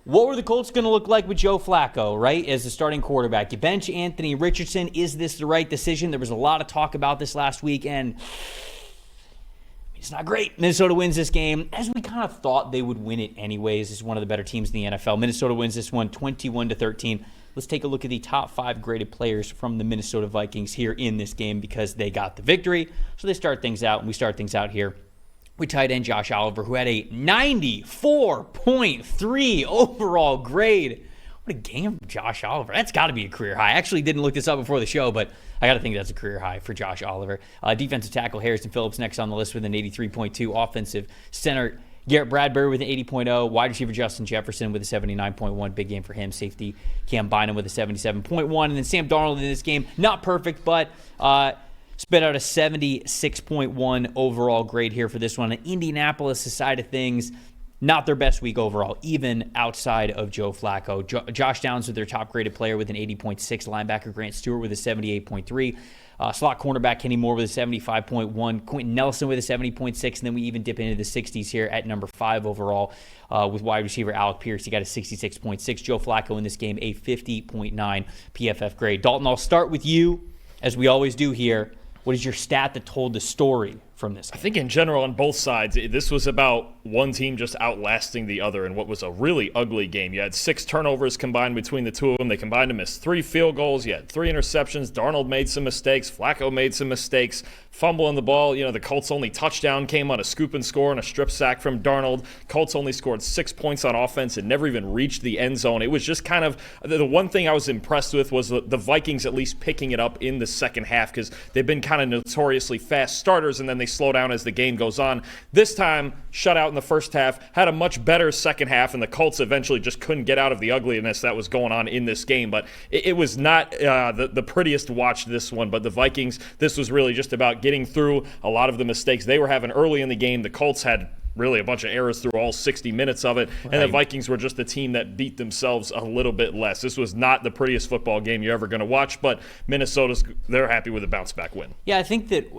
what were the Colts going to look like with Joe Flacco, right, as the starting quarterback? You bench Anthony Richardson. Is this the right decision? There was a lot of talk about this last week, and it's not great. Minnesota wins this game, as we kind of thought they would win it anyways. This is one of the better teams in the NFL. Minnesota wins this one 21-13. Let's take a look at the top 5 graded players from the Minnesota Vikings here in this game because they got the victory. So they start things out, and we start things out here with tight end Josh Oliver, who had a 94.3 overall grade. What a game from Josh Oliver. That's got to be a career high. I actually didn't look this up before the show, but I got to think that's a career high for Josh Oliver. Defensive tackle Harrison Phillips next on the list with an 83.2. Offensive center Garrett Bradbury with an 80.0. Wide receiver Justin Jefferson with a 79.1. Big game for him. Safety Cam Bynum with a 77.1. And then Sam Darnold in this game, not perfect, but spit out a 76.1 overall grade here for this one. And Indianapolis' side of things, not their best week overall, even outside of Joe Flacco. Josh Downs with their top-graded player with an 80.6. Linebacker Grant Stewart with a 78.3. Slot cornerback Kenny Moore with a 75.1. Quentin Nelson with a 70.6. And then we even dip into the 60s here at number 5 overall with wide receiver Alec Pierce. He got a 66.6. Joe Flacco in this game, a 50.9 PFF grade. Dalton, I'll start with you, as we always do here. What is your stat that told the story from this game? I think in general on both sides, this was about one team just outlasting the other in what was a really ugly game. You had 6 turnovers combined between the two of them. They combined to miss 3 field goals. You had 3 interceptions. Darnold made some mistakes. Flacco made some mistakes. Fumbling the ball. The Colts' only touchdown came on a scoop and score and a strip sack from Darnold. Colts only scored 6 points on offense and never even reached the end zone. It was just kind of the one thing I was impressed with was the Vikings at least picking it up in the second half because they've been kind of notoriously fast starters and then they slow down as the game goes on. This time, shut out in the first half, had a much better second half, and the Colts eventually just couldn't get out of the ugliness that was going on in this game. But it was not the prettiest watch, this one. But the Vikings, this was really just about getting through a lot of the mistakes they were having early in the game. The Colts had really a bunch of errors through all 60 minutes of it, and the Vikings were just the team that beat themselves a little bit less. This was not the prettiest football game you're ever going to watch, but they're happy with a bounce-back win. Yeah, I think that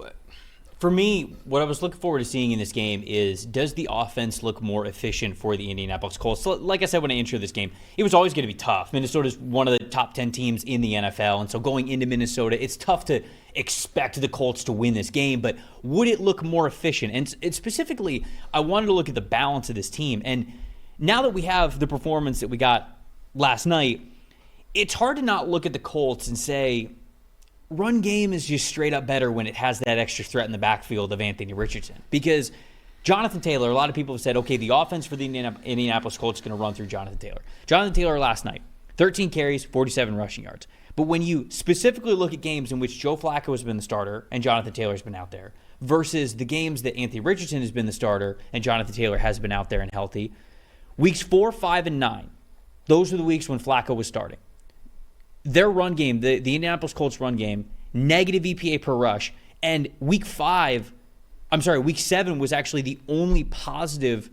for me, what I was looking forward to seeing in this game is, does the offense look more efficient for the Indianapolis Colts? So, like I said when I introed this game, it was always going to be tough. Minnesota's one of the top 10 teams in the NFL, and so going into Minnesota, it's tough to expect the Colts to win this game, but would it look more efficient? And specifically, I wanted to look at the balance of this team. And now that we have the performance that we got last night, it's hard to not look at the Colts and say, run game is just straight up better when it has that extra threat in the backfield of Anthony Richardson. Because Jonathan Taylor, a lot of people have said, okay, the offense for the Indianapolis Colts is going to run through Jonathan Taylor. Jonathan Taylor last night, 13 carries, 47 rushing yards. But when you specifically look at games in which Joe Flacco has been the starter and Jonathan Taylor has been out there versus the games that Anthony Richardson has been the starter and Jonathan Taylor has been out there and healthy, weeks 4, 5, and 9, those are the weeks when Flacco was starting. Their run game, the Indianapolis Colts run game, negative EPA per rush, and week 7 was actually the only positive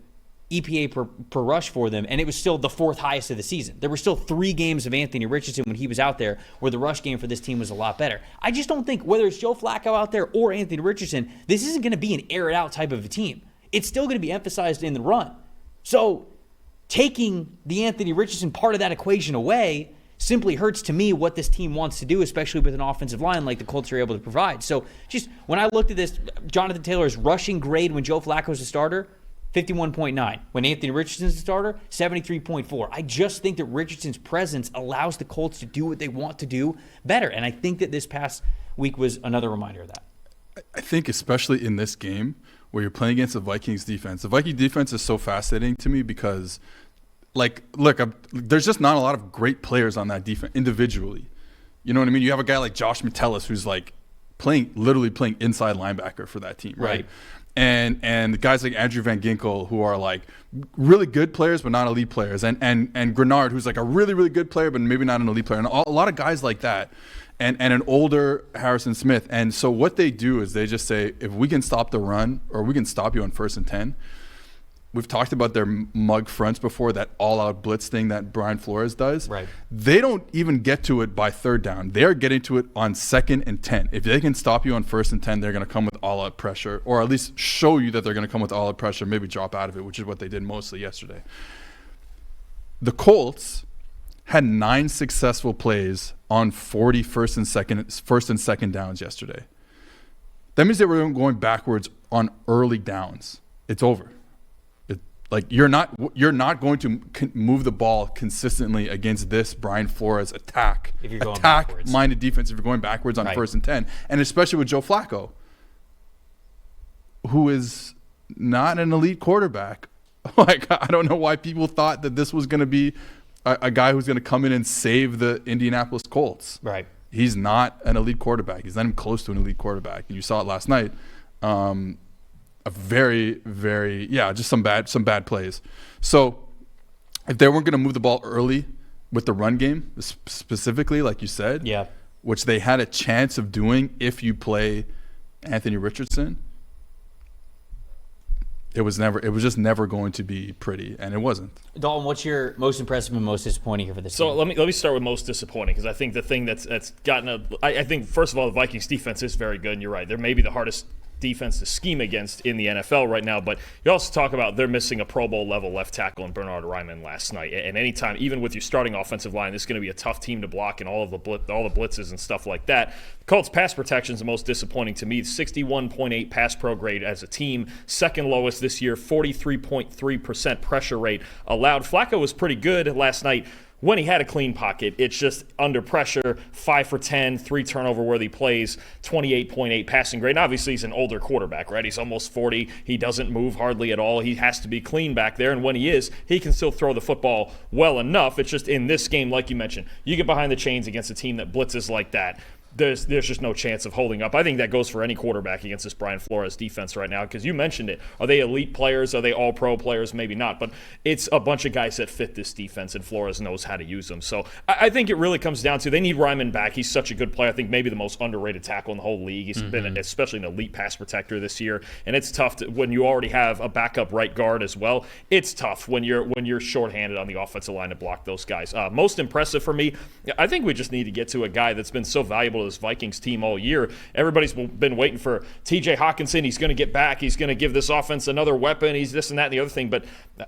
EPA per rush for them, and it was still the 4th highest of the season. There were still 3 games of Anthony Richardson when he was out there where the rush game for this team was a lot better. I just don't think, whether it's Joe Flacco out there or Anthony Richardson, this isn't going to be an air-it-out type of a team. It's still going to be emphasized in the run. So taking the Anthony Richardson part of that equation away simply hurts to me what this team wants to do, especially with an offensive line like the Colts are able to provide. So just when I looked at this, Jonathan Taylor's rushing grade when Joe Flacco was a starter, 51.9. When Anthony Richardson's the starter, 73.4. I just think that Richardson's presence allows the Colts to do what they want to do better. And I think that this past week was another reminder of that. I think especially in this game where you're playing against the Vikings defense. The Viking defense is so fascinating to me because, there's just not a lot of great players on that defense individually. You know what I mean? You have a guy like Josh Metellus who's literally playing inside linebacker for that team, right? And guys like Andrew Van Ginkel who are really good players but not elite players, and Grenard who's a really, really good player but maybe not an elite player, and a lot of guys like that, and an older Harrison Smith. And so what they do is they just say, if we can stop the run or we can stop you on 1st and 10. We've talked about their mug fronts before, that all-out blitz thing that Brian Flores does. Right. They don't even get to it by 3rd down. They're getting to it on 2nd and 10. If they can stop you on 1st and 10, they're going to come with all-out pressure, or at least show you that they're going to come with all-out pressure, maybe drop out of it, which is what they did mostly yesterday. the Colts had 9 successful plays on 40 first and second downs yesterday. That means they were going backwards on early downs. It's over. You're not going to move the ball consistently against this Brian Flores attack-minded defense if you're going backwards on first and 10, and especially with Joe Flacco, who is not an elite quarterback. I don't know why people thought that this was going to be a guy who's going to come in and save the Indianapolis Colts. Right. He's not an elite quarterback. He's not even close to an elite quarterback. And you saw it last night. A very, very, just some bad plays. So if they weren't going to move the ball early with the run game, specifically, like you said, which they had a chance of doing if you play Anthony Richardson, it was just never going to be pretty, and it wasn't. Dalton, what's your most impressive and most disappointing here for this So team? let me start with most disappointing, because I think the thing that's gotten I think first of all, the Vikings defense is very good, and you're right, they're maybe the hardest defense to scheme against in the NFL right now, but you also talk about they're missing a Pro Bowl level left tackle in Bernhard Raimann last night, and anytime, even with your starting offensive line, this is going to be a tough team to block and all the blitzes and stuff like that. Colts pass protection is the most disappointing to me. 61.8 pass pro grade as a team, second lowest this year, 43.3% pressure rate allowed. Flacco was pretty good last night when he had a clean pocket. It's just under pressure, 5 for 10, 3 turnover-worthy plays, 28.8 passing grade. And obviously, he's an older quarterback, right? He's almost 40. He doesn't move hardly at all. He has to be clean back there. And when he is, he can still throw the football well enough. It's just in this game, like you mentioned, you get behind the chains against a team that blitzes like that. There's just no chance of holding up. I think that goes for any quarterback against this Brian Flores defense right now, because you mentioned it. Are they elite players? Are they all-pro players? Maybe not, but it's a bunch of guys that fit this defense, and Flores knows how to use them. So I think it really comes down to they need Raimann back. He's such a good player. I think maybe the most underrated tackle in the whole league. He's been especially an elite pass protector this year, and it's tough when you already have a backup right guard as well. It's tough when you're shorthanded on the offensive line to block those guys. Most impressive for me, I think we just need to get to a guy that's been so valuable to this Vikings team all year. Everybody's been waiting for TJ Hawkinson. He's going to get back. He's going to give this offense another weapon. He's this and that and the other thing. But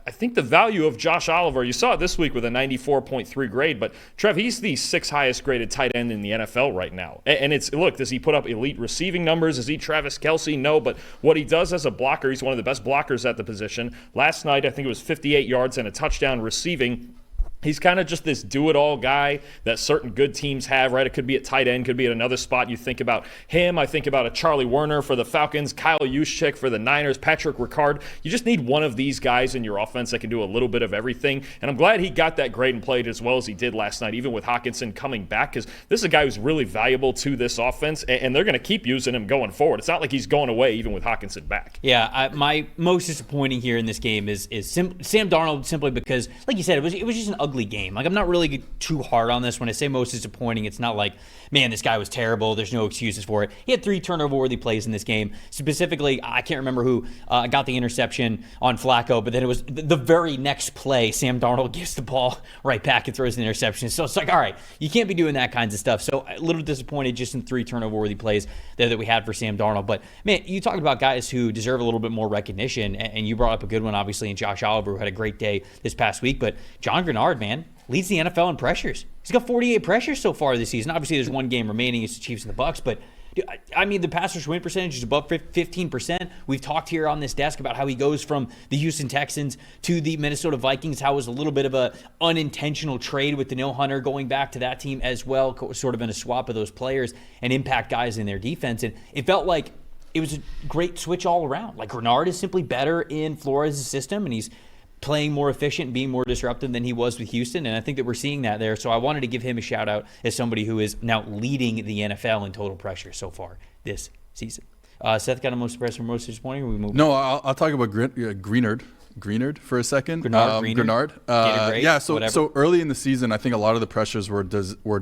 I think the value of Josh Oliver, you saw it this week with a 94.3 grade. But Trev, he's the 6th highest graded tight end in the NFL right now. And does he put up elite receiving numbers? Is he Travis Kelce? No. But what he does as a blocker, he's one of the best blockers at the position. Last night, I think it was 58 yards and a touchdown receiving. He's kind of just this do-it-all guy that certain good teams have, right? It could be at tight end, could be at another spot. You think about him. I think about a Charlie Werner for the Falcons, Kyle Juszczyk for the Niners, Patrick Ricard. You just need one of these guys in your offense that can do a little bit of everything. And I'm glad he got that grade and played as well as he did last night, even with Hawkinson coming back, because this is a guy who's really valuable to this offense, and they're going to keep using him going forward. It's not like he's going away even with Hawkinson back. Yeah, my most disappointing here in this game is Sam Darnold, simply because, like you said, it was just an ugly game. Like, I'm not really too hard on this. When I say most disappointing, it's not like, man, this guy was terrible. There's no excuses for it. He had 3 turnover-worthy plays in this game. Specifically, I can't remember who got the interception on Flacco, but then it was the very next play, Sam Darnold gives the ball right back and throws an interception. So it's like, all right, you can't be doing that kinds of stuff. So a little disappointed just in 3 turnover-worthy plays there that we had for Sam Darnold. But, man, you talked about guys who deserve a little bit more recognition, and you brought up a good one, obviously, in Josh Oliver, who had a great day this past week. But John Grenard, man, leads the NFL in pressures. He's got 48 pressures so far this season. Obviously, there's one game remaining. It's the Chiefs and the Bucs, but I mean, the pass rush win percentage is above 15%. We've talked here on this desk about how he goes from the Houston Texans to the Minnesota Vikings, how it was a little bit of a unintentional trade with Danielle Hunter going back to that team as well, sort of in a swap of those players and impact guys in their defense. And it felt like it was a great switch all around. Like, Grenard is simply better in Flores' system, and he's playing more efficient, being more disruptive than he was with Houston, and I think that we're seeing that there. So I wanted to give him a shout out as somebody who is now leading the NFL in total pressure so far this season. Seth got a most impressive, most disappointing. Or we move. No, I'll talk about Greenard for a second. Grenard. Yeah. So early in the season, I think a lot of the pressures were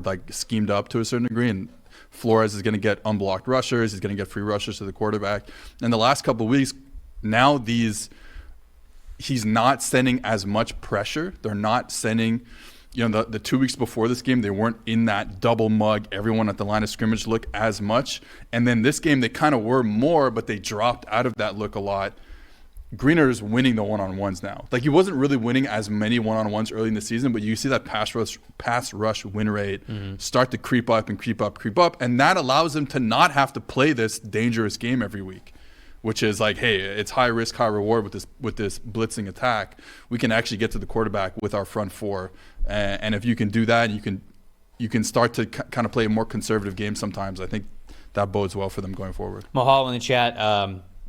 like schemed up to a certain degree, and Flores is going to get unblocked rushers. He's going to get free rushers to the quarterback. And the last couple of weeks, now he's not sending as much pressure. They're not sending, the 2 weeks before this game, they weren't in that double mug, everyone at the line of scrimmage look as much. And then this game, they kind of were more, but they dropped out of that look a lot. Greener's winning the one-on-ones now. Like, he wasn't really winning as many one-on-ones early in the season, but you see that pass rush win rate start to creep up, and that allows him to not have to play this dangerous game every week, which is like, hey, it's high risk, high reward with this blitzing attack. We can actually get to the quarterback with our front four, and if you can do that, you can start to kind of play a more conservative game sometimes. I think that bodes well for them going forward. Mahal in the chat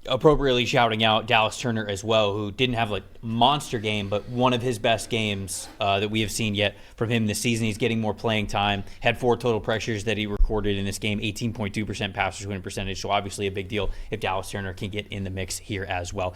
appropriately shouting out Dallas Turner as well, who didn't have like monster game, but one of his best games that we have seen yet from him this season. He's getting more playing time, had 4 total pressures that he recorded in this game, 18.2% passer win percentage, so obviously a big deal if Dallas Turner can get in the mix here as well.